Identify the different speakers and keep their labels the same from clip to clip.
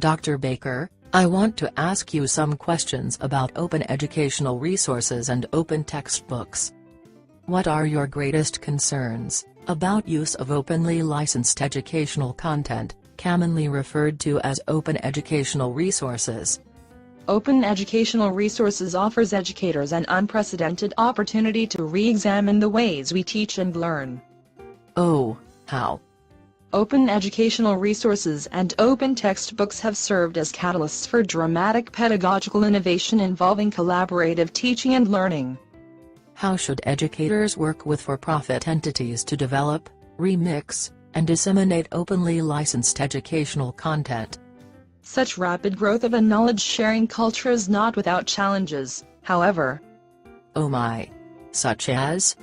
Speaker 1: Dr. Baker, I want to ask you some questions about open educational resources and open textbooks. What are your greatest concerns about use of openly licensed educational content, commonly referred to as open educational resources?
Speaker 2: Open educational resources offers educators an unprecedented opportunity to re-examine the ways we teach and learn.
Speaker 1: Oh, how?
Speaker 2: Open educational resources and open textbooks have served as catalysts for dramatic pedagogical innovation involving collaborative teaching and learning.
Speaker 1: How should educators work with for-profit entities to develop, remix, and disseminate openly licensed educational content?
Speaker 2: Such rapid growth of a knowledge-sharing culture is not without challenges, however.
Speaker 1: Oh my! Such as?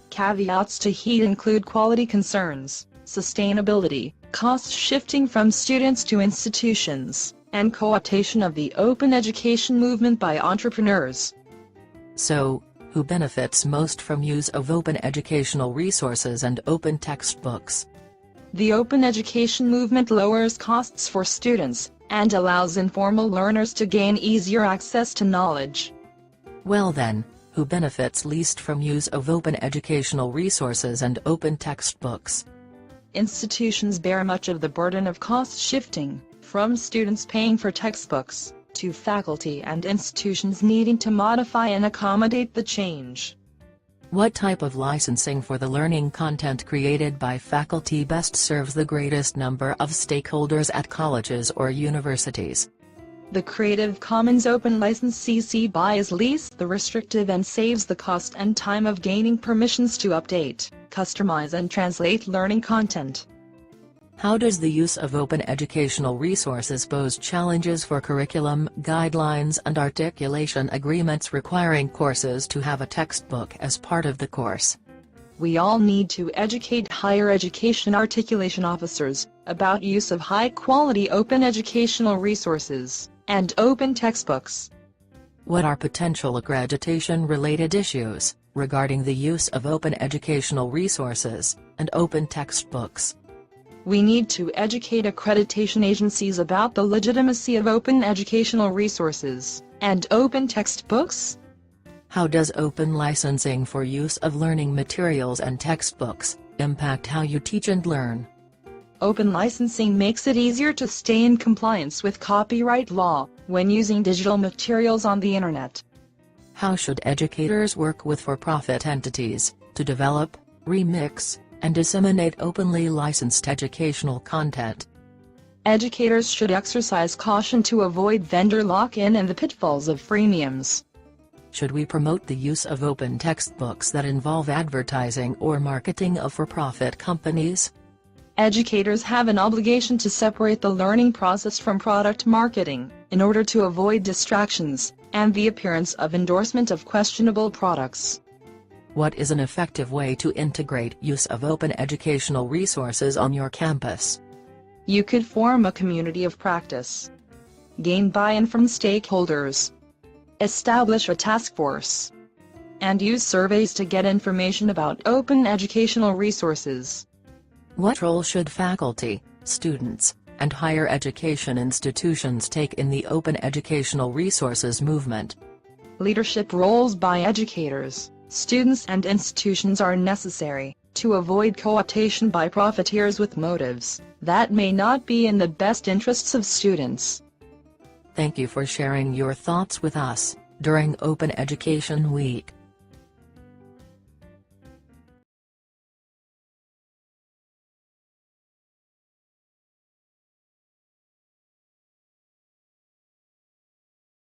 Speaker 2: Caveats to heed include quality concerns, sustainability, cost shifting from students to institutions, and co-optation of the open education movement by entrepreneurs.
Speaker 1: So, who benefits most from use of open educational resources and open textbooks?
Speaker 2: The open education movement lowers costs for students, and allows informal learners to gain easier access to knowledge.
Speaker 1: Well then, who benefits least from use of open educational resources and open textbooks?
Speaker 2: Institutions bear much of the burden of cost shifting, from students paying for textbooks, to faculty and institutions needing to modify and accommodate the change.
Speaker 1: What type of licensing for the learning content created by faculty best serves the greatest number of stakeholders at colleges or universities?
Speaker 2: The Creative Commons Open License CC BY is least the restrictive and saves the cost and time of gaining permissions to update, customize and translate learning content.
Speaker 1: How does the use of open educational resources pose challenges for curriculum, guidelines and articulation agreements requiring courses to have a textbook as part of the course?
Speaker 2: We all need to educate higher education articulation officers about use of high-quality open educational resources and open textbooks.
Speaker 1: What are potential accreditation-related issues regarding the use of open educational resources and open textbooks?
Speaker 2: We need to educate accreditation agencies about the legitimacy of open educational resources and open textbooks.
Speaker 1: How does open licensing for use of learning materials and textbooks impact how you teach and learn?
Speaker 2: Open licensing makes it easier to stay in compliance with copyright law when using digital materials on the Internet.
Speaker 1: How should educators work with for-profit entities to develop, remix, and disseminate openly licensed educational content?
Speaker 2: Educators should exercise caution to avoid vendor lock-in and the pitfalls of freemiums.
Speaker 1: Should we promote the use of open textbooks that involve advertising or marketing of for-profit companies?
Speaker 2: Educators have an obligation to separate the learning process from product marketing, in order to avoid distractions and the appearance of endorsement of questionable products.
Speaker 1: What is an effective way to integrate use of open educational resources on your campus?
Speaker 2: You could form a community of practice. Gain buy-in from stakeholders. Establish a task force. And use surveys to get information about open educational resources.
Speaker 1: What role should faculty, students, and higher education institutions take in the open educational resources movement?
Speaker 2: Leadership roles by educators, students and institutions are necessary to avoid co-optation by profiteers with motives that may not be in the best interests of students.
Speaker 1: Thank you for sharing your thoughts with us during Open Education Week.